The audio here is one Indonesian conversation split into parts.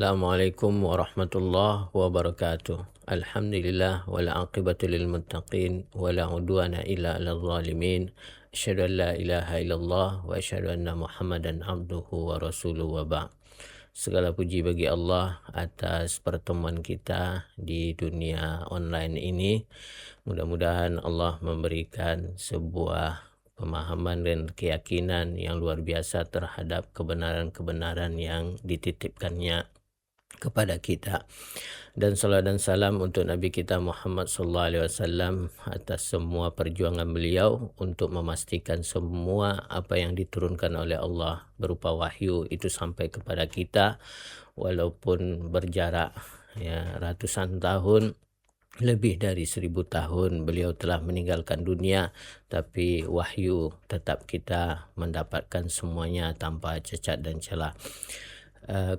Assalamualaikum warahmatullahi wabarakatuh. Alhamdulillah wal aqibatu lil muttaqin wala udwana illa 'alal zalimin. Asyhadu an la ilaha illallah wa asyhadu anna Muhammadan abduhu wa rasuluhu wa ba'd. Segala puji bagi Allah atas pertemuan kita di dunia online ini. Mudah-mudahan Allah memberikan sebuah pemahaman dan keyakinan yang luar biasa terhadap kebenaran-kebenaran yang dititipkannya kepada kita, dan salawat dan salam untuk Nabi kita Muhammad sallallahu alaihi wasallam atas semua perjuangan beliau untuk memastikan semua apa yang diturunkan oleh Allah berupa wahyu itu sampai kepada kita, walaupun berjarak ratusan tahun, lebih dari 1000 tahun beliau telah meninggalkan dunia, tapi wahyu tetap kita mendapatkan semuanya tanpa cacat dan celah.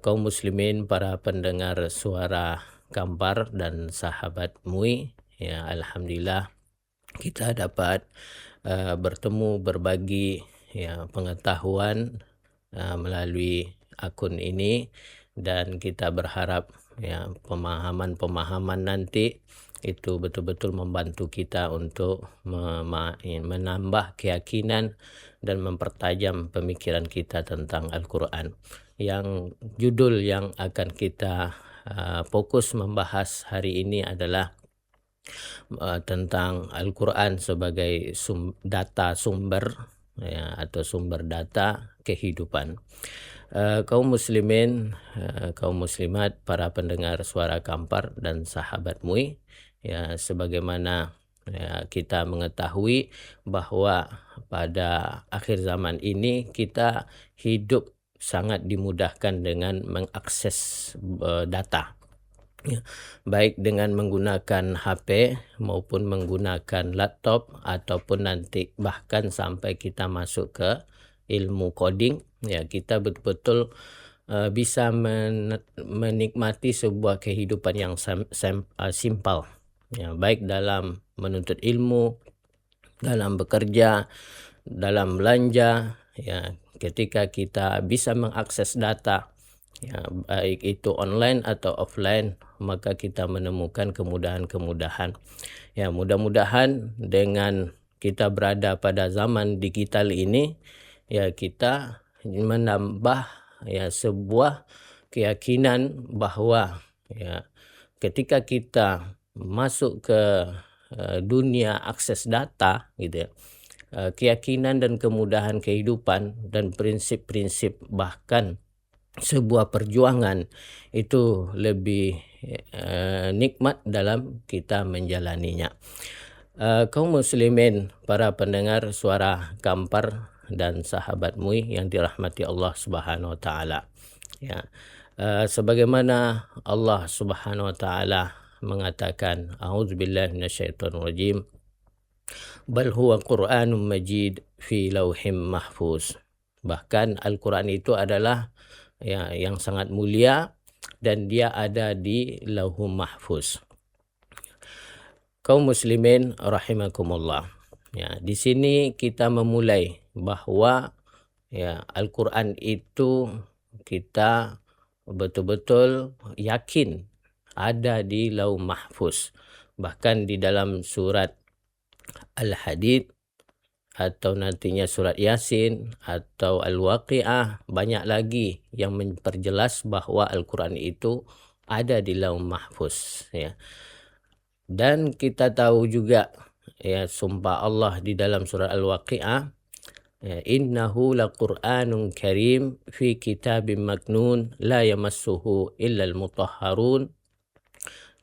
Kaum muslimin, para pendengar suara Kampar dan sahabat MUI, ya alhamdulillah kita dapat bertemu berbagi pengetahuan melalui akun ini, dan kita berharap pemahaman-pemahaman nanti itu betul-betul membantu kita untuk menambah keyakinan dan mempertajam pemikiran kita tentang Al-Quran. Yang judul yang akan kita fokus membahas hari ini adalah tentang Al-Quran sebagai data sumber atau sumber data kehidupan. Kaum muslimin, kaum muslimat, para pendengar suara Kampar dan sahabat MUI, sebagaimana kita mengetahui bahwa pada akhir zaman ini kita hidup sangat dimudahkan dengan mengakses data, baik dengan menggunakan HP maupun menggunakan laptop, ataupun nanti bahkan sampai kita masuk ke ilmu coding, kita betul-betul bisa menikmati sebuah kehidupan yang simpel, baik dalam menuntut ilmu, dalam bekerja, dalam belanja, ketika kita bisa mengakses data, baik itu online atau offline, maka kita menemukan kemudahan-kemudahan. Mudah-mudahan dengan kita berada pada zaman digital ini, kita menambah sebuah keyakinan bahwa ketika kita masuk ke dunia akses data, keyakinan dan kemudahan kehidupan dan prinsip-prinsip, bahkan sebuah perjuangan itu lebih nikmat dalam kita menjalaninya. Kaum muslimin, para pendengar suara Kampar dan sahabat MUI yang dirahmati Allah Subhanahu wa taala. Sebagaimana Allah Subhanahu wa taala mengatakan, a'udzubillahi minasyaitonirrajim, bal huwa Qur'anun Majid fi lauhim mahfuz. Bahkan Al-Quran itu adalah yang sangat mulia dan dia ada di lauhum mahfuz. Kaum muslimin rahimakumullah. Di sini kita memulai bahwa Al-Quran itu kita betul-betul yakin ada di lauh mahfuz. Bahkan di dalam surat Al-Hadid atau nantinya surat Yasin atau Al-Waqi'ah, banyak lagi yang memperjelas bahwa Al-Quran itu ada di lauh mahfuz. Dan kita tahu juga sumpah Allah di dalam surat Al-Waqi'ah, innahu laqur'anun karim fi kitabim maknun la yamassuhu illal mutahharun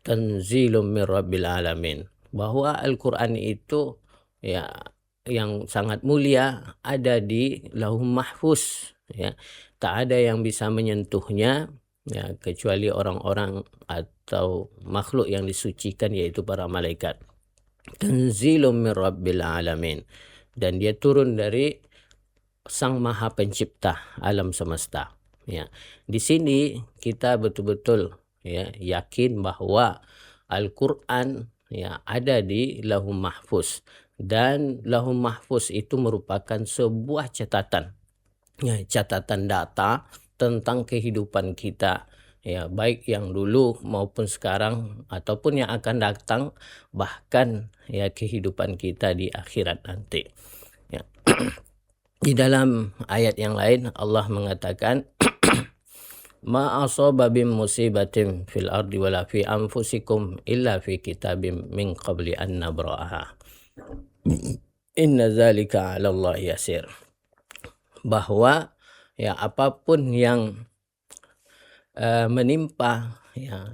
tanzilum min rabbil alamin. Bahwa Al-Quran itu yang sangat mulia ada di lauh mahfuz, tak ada yang bisa menyentuhnya kecuali orang-orang atau makhluk yang disucikan, yaitu para malaikat. Tanzilum min rabbil alamin, dan dia turun dari Sang Maha Pencipta alam semesta. Di sini kita betul-betul yakin bahwa Al-Quran ada di lauh mahfuz, dan lauh mahfuz itu merupakan sebuah catatan, catatan data tentang kehidupan kita ya, baik yang dulu maupun sekarang ataupun yang akan datang, bahkan ya kehidupan kita di akhirat nanti. Ya. Di dalam ayat yang lain Allah mengatakan ma asaba bim musibatin fil ardi wala fi anfusikum illa fi kitabim min qabli an nabra'aha. Inna zalika 'ala Allah yasir. Bahwa ya apapun yang menimpa ya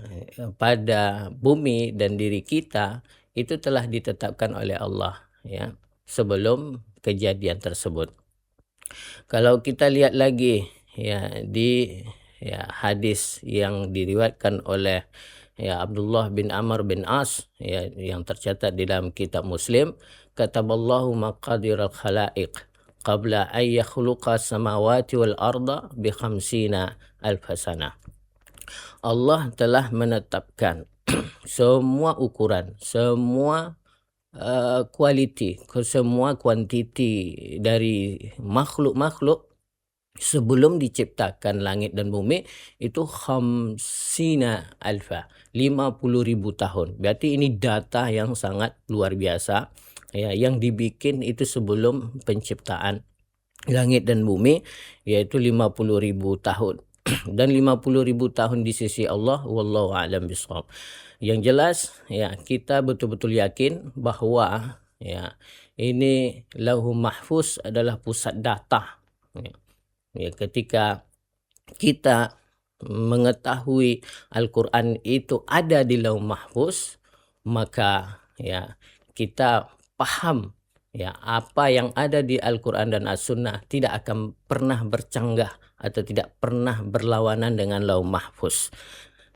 pada bumi dan diri kita itu telah ditetapkan oleh Allah ya sebelum kejadian tersebut. Kalau kita lihat lagi ya di hadis yang diriwayatkan oleh ya Abdullah bin Amr bin As ya yang tercatat di dalam kitab Muslim, kataballahu maqadiral khalaiq qabla an yakhluqa samawati wal arda bi khamsina alf sanah. Allah telah menetapkan semua ukuran, semua kualiti, semua kuantiti dari makhluk-makhluk sebelum diciptakan langit dan bumi itu khamsina alfa, 50.000 tahun. Berarti ini data yang sangat luar biasa ya yang dibikin itu sebelum penciptaan langit dan bumi, yaitu 50.000 tahun. Dan 50.000 tahun di sisi Allah, wallahu a'lam bishawab. Yang jelas ya kita betul-betul yakin bahwa ya ini Lauhul Mahfuz adalah pusat data. Ya, ketika kita mengetahui Al-Quran itu ada di Lauhul Mahfuz, maka ya kita paham ya apa yang ada di Al-Quran dan As-Sunnah tidak akan pernah bercanggah atau tidak pernah berlawanan dengan Lauhul Mahfuz.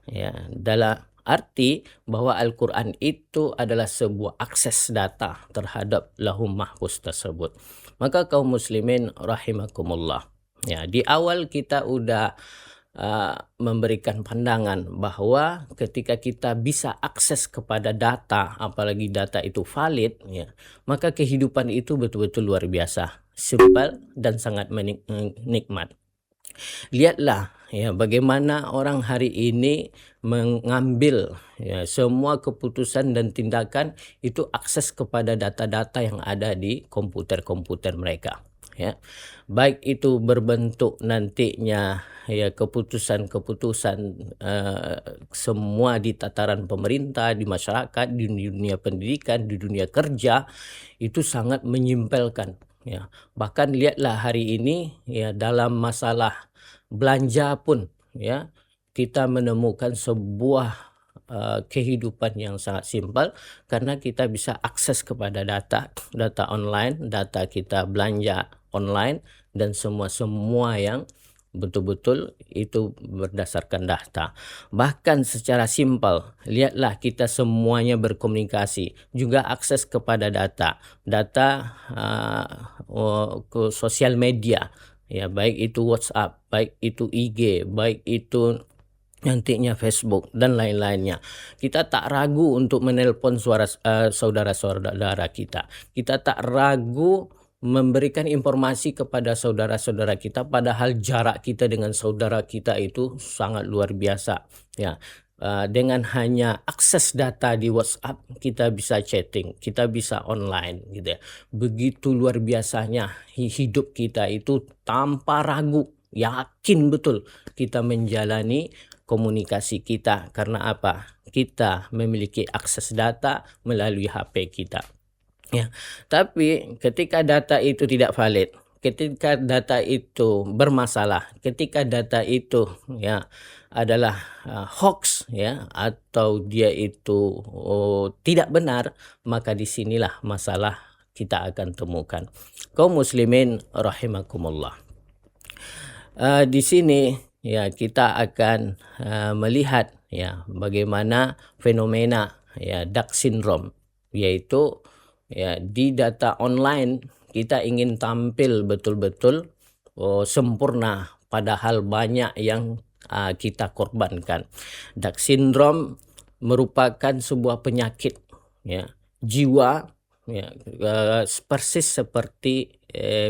Ya, dalam arti bahwa Al-Quran itu adalah sebuah akses data terhadap Lauhul Mahfuz tersebut. Maka kaum muslimin rahimakumullah. Ya, di awal kita udah memberikan pandangan bahwa ketika kita bisa akses kepada data, apalagi data itu valid, ya, maka kehidupan itu betul-betul luar biasa, simpel dan sangat nikmat. Lihatlah ya bagaimana orang hari ini mengambil ya semua keputusan dan tindakan itu akses kepada data-data yang ada di komputer-komputer mereka. Ya, baik itu berbentuk nantinya ya keputusan-keputusan semua di tataran pemerintah, di masyarakat, di dunia pendidikan, di dunia kerja itu sangat menyimpelkan. Ya, bahkan lihatlah hari ini ya dalam masalah belanja pun ya kita menemukan sebuah kehidupan yang sangat simpel karena kita bisa akses kepada data online, data kita belanja online dan semua yang betul-betul itu berdasarkan data. Bahkan secara simpel, lihatlah kita semuanya berkomunikasi, juga akses kepada data ke sosial media. Ya, baik itu WhatsApp, baik itu IG, baik itu nantinya Facebook dan lain-lainnya. Kita tak ragu untuk menelpon saudara-saudara kita. Kita tak ragu memberikan informasi kepada saudara-saudara kita padahal jarak kita dengan saudara kita itu sangat luar biasa. Ya. Dengan hanya akses data di WhatsApp kita bisa chatting, kita bisa online gitu ya. Begitu luar biasanya hidup kita itu tanpa ragu, yakin betul kita menjalani komunikasi kita karena apa? Kita memiliki akses data melalui HP kita. Ya. Tapi ketika data itu tidak valid, ketika data itu bermasalah, ketika data itu ya adalah hoax ya atau dia itu tidak benar, maka disinilah masalah kita akan temukan. Kaum muslimin rahimakumullah. Di sini ya kita akan melihat ya bagaimana fenomena ya dark syndrome, yaitu ya di data online kita ingin tampil betul-betul sempurna padahal banyak yang kita korbankan. Dark syndrome merupakan sebuah penyakit ya jiwa ya persis seperti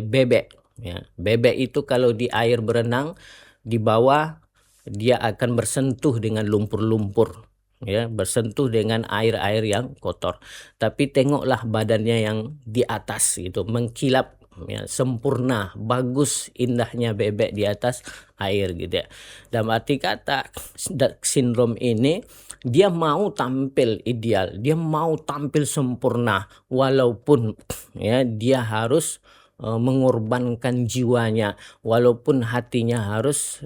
bebek ya. Bebek itu kalau di air berenang di bawah dia akan bersentuh dengan lumpur-lumpur, ya, bersentuh dengan air-air yang kotor. Tapi tengoklah badannya yang di atas itu mengkilap, ya, sempurna, bagus, indahnya bebek di atas air gitu ya. Dalam arti kata sindrom ini dia mau tampil ideal, dia mau tampil sempurna walaupun ya dia harus mengorbankan jiwanya, walaupun hatinya harus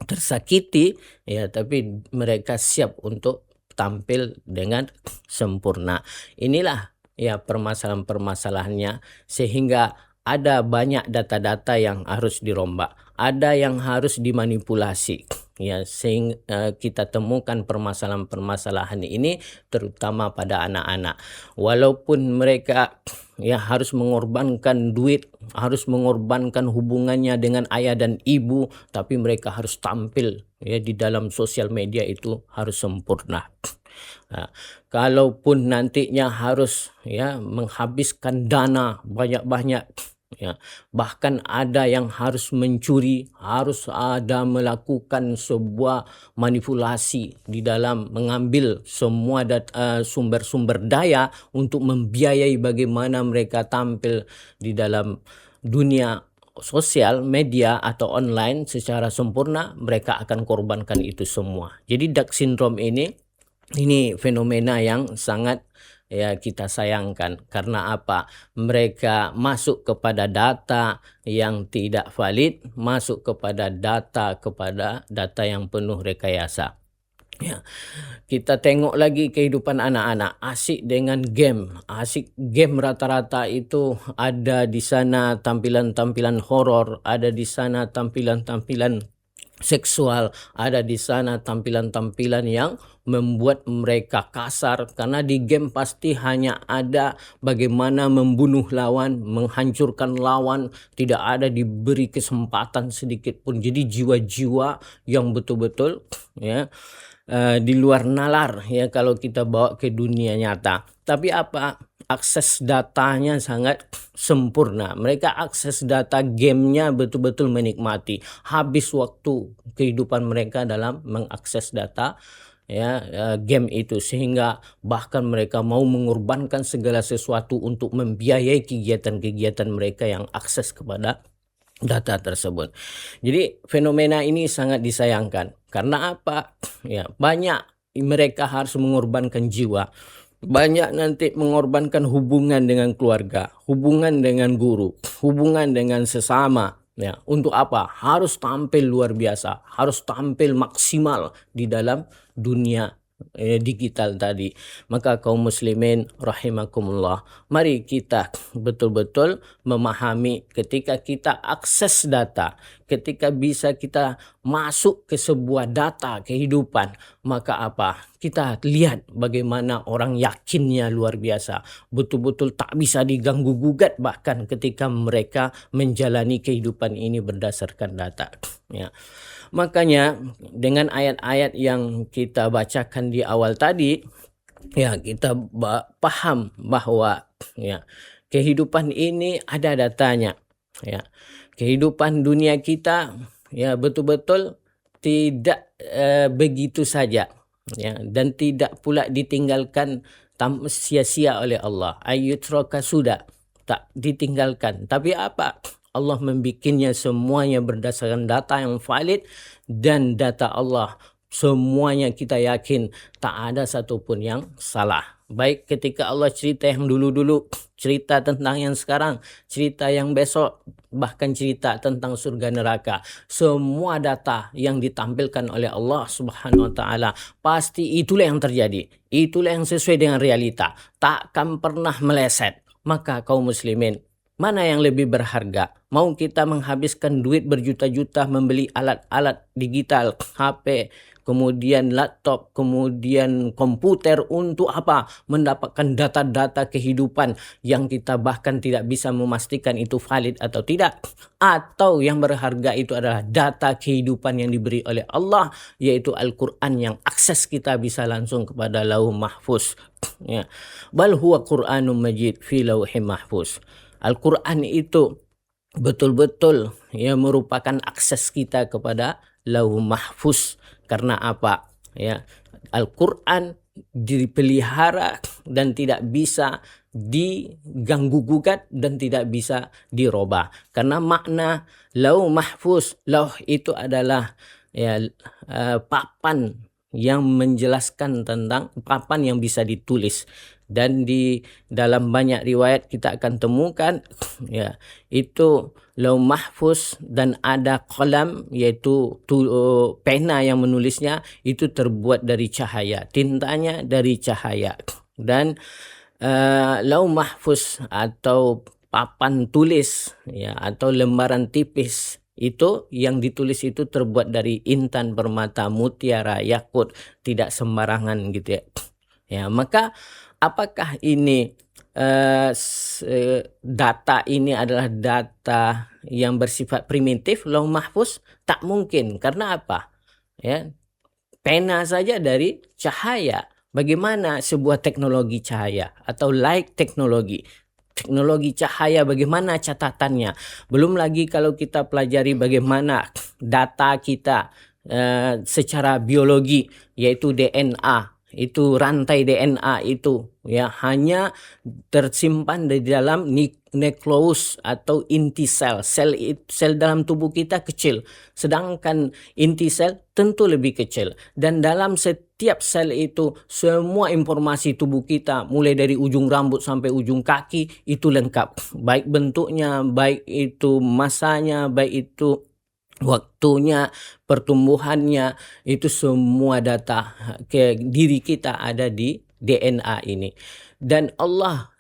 tersakiti, ya, tapi mereka siap untuk tampil dengan sempurna. Inilah ya permasalahan-permasalahannya, sehingga ada banyak data-data yang harus dirombak, ada yang harus dimanipulasi, ya, sehingga kita temukan permasalahan-permasalahan ini terutama pada anak-anak. Walaupun mereka ya harus mengorbankan duit, harus mengorbankan hubungannya dengan ayah dan ibu, tapi mereka harus tampil ya di dalam sosial media itu harus sempurna. Nah, kalaupun nantinya harus ya menghabiskan dana banyak-banyak, ya, bahkan ada yang harus mencuri, harus ada melakukan sebuah manipulasi di dalam mengambil semua sumber-sumber daya untuk membiayai bagaimana mereka tampil di dalam dunia sosial media atau online secara sempurna, mereka akan korbankan itu semua. Jadi dark syndrome ini fenomena yang sangat ya kita sayangkan. Karena apa? Mereka masuk kepada data yang tidak valid, masuk kepada data yang penuh rekayasa. Ya, kita tengok lagi kehidupan anak-anak, asik dengan game, rata-rata itu ada di sana tampilan-tampilan horor, ada di sana tampilan-tampilan seksual, ada di sana tampilan-tampilan yang membuat mereka kasar, karena di game pasti hanya ada bagaimana membunuh lawan, menghancurkan lawan, tidak ada diberi kesempatan sedikit pun. Jadi jiwa-jiwa yang betul-betul ya di luar nalar ya kalau kita bawa ke dunia nyata. Tapi apa? Akses datanya sangat sempurna. Mereka akses data gamenya betul-betul menikmati. Habis waktu kehidupan mereka dalam mengakses data ya game itu, sehingga bahkan mereka mau mengorbankan segala sesuatu untuk membiayai kegiatan-kegiatan mereka yang akses kepada data tersebut. Jadi fenomena ini sangat disayangkan. Karena apa? Ya, banyak mereka harus mengorbankan jiwa. Banyak nanti mengorbankan hubungan dengan keluarga, hubungan dengan guru, hubungan dengan sesama. Ya, untuk apa? Harus tampil luar biasa, harus tampil maksimal di dalam dunia digital tadi. Maka kaum muslimin rahimakumullah, mari kita betul-betul memahami ketika kita akses data, ketika bisa kita masuk ke sebuah data kehidupan, maka apa? Kita lihat bagaimana orang yakinnya luar biasa, betul-betul tak bisa diganggu gugat bahkan ketika mereka menjalani kehidupan ini berdasarkan data. Ya. Makanya dengan ayat-ayat yang kita bacakan di awal tadi, ya kita paham bahwa ya kehidupan ini ada datanya. Ya. Kehidupan dunia kita ya betul-betul tidak begitu saja, ya, dan tidak pula ditinggalkan sia-sia oleh Allah. Ayyutraka sudah tak ditinggalkan. Tapi apa? Allah membikinnya semuanya berdasarkan data yang valid, dan data Allah semuanya kita yakin tak ada satupun yang salah. Baik ketika Allah cerita yang dulu-dulu, cerita tentang yang sekarang, cerita yang besok, bahkan cerita tentang surga neraka. Semua data yang ditampilkan oleh Allah Subhanahu wa taala pasti itulah yang terjadi. Itulah yang sesuai dengan realita. Takkan pernah meleset. Maka kaum muslimin, mana yang lebih berharga? Mau kita menghabiskan duit berjuta-juta membeli alat-alat digital, HP, kemudian laptop, kemudian komputer untuk apa? Mendapatkan data-data kehidupan yang kita bahkan tidak bisa memastikan itu valid atau tidak. Atau yang berharga itu adalah data kehidupan yang diberi oleh Allah, yaitu Al-Quran yang akses kita bisa langsung kepada Lauh Mahfuz. Ya. Bal huwa Qur'anum Majid fi Lauhim Mahfuz. Al-Quran itu betul-betul ya merupakan akses kita kepada lauh mahfuz. Karena apa? Ya, Al-Quran dipelihara dan tidak bisa diganggu gugat dan tidak bisa dirubah. Karena makna lauh mahfuz, lauh itu adalah ya papan yang menjelaskan tentang papan yang bisa ditulis, dan di dalam banyak riwayat kita akan temukan ya itu lauh mahfuz, dan ada qalam yaitu pena yang menulisnya itu terbuat dari cahaya, tintanya dari cahaya. Dan lauh mahfuz atau papan tulis ya atau lembaran tipis itu yang ditulis itu terbuat dari intan, permata, mutiara, yakut, tidak sembarangan gitu ya. Ya, maka apakah ini data ini adalah data yang bersifat primitif, lauh mahfuz? Tak mungkin. Karena apa? Ya, pena saja dari cahaya. Bagaimana sebuah teknologi cahaya atau light teknologi? Teknologi cahaya, bagaimana catatannya? Belum lagi kalau kita pelajari bagaimana data kita secara biologi, yaitu DNA. Itu rantai DNA itu ya hanya tersimpan di dalam nukleus atau inti sel. Sel dalam tubuh kita kecil, sedangkan inti sel tentu lebih kecil. Dan dalam setiap sel itu semua informasi tubuh kita mulai dari ujung rambut sampai ujung kaki itu lengkap. Baik bentuknya, baik itu masanya, baik itu waktunya, pertumbuhannya, itu semua data ke diri kita ada di DNA ini. Dan Allah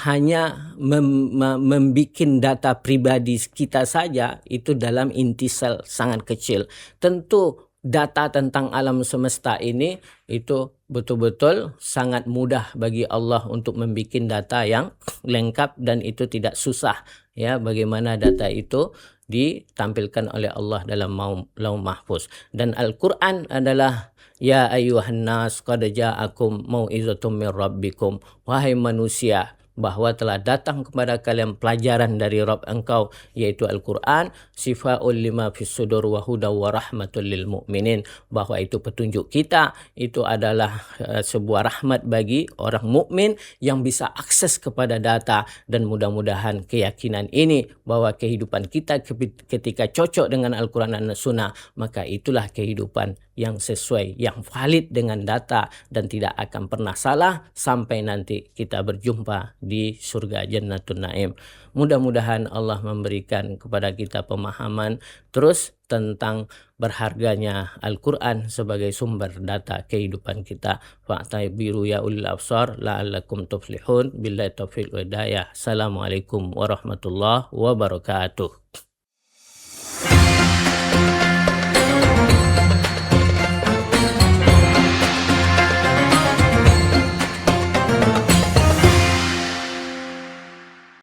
hanya membuat data pribadi kita saja itu dalam inti sel sangat kecil. Tentu data tentang alam semesta ini itu betul-betul sangat mudah bagi Allah untuk membuat data yang lengkap, dan itu tidak susah ya bagaimana data itu ditampilkan oleh Allah dalam lauh mahfuz. Dan Al-Quran adalah ya ayyuhan nas qad ja'akum mau'izatum mir rabbikum, wahai manusia, bahwa telah datang kepada kalian pelajaran dari Rabb engkau, yaitu Al-Quran, sifaul lima fis sudur wa hudaw wa rahmatul lil mu'minin, bahwa itu petunjuk kita, itu adalah sebuah rahmat bagi orang mukmin yang bisa akses kepada data. Dan mudah-mudahan keyakinan ini bahwa kehidupan kita ketika cocok dengan Al-Quran dan Sunnah, maka itulah kehidupan yang sesuai, yang valid dengan data, dan tidak akan pernah salah sampai nanti kita berjumpa di surga Jannatul Naim. Mudah-mudahan Allah memberikan kepada kita pemahaman terus tentang berharganya Al-Quran sebagai sumber data kehidupan kita. Fa'tabiru ya ulil absar la'allakum tuflihun. Billahi taufiq wa hidayah. Assalamualaikum warahmatullahi wabarakatuh.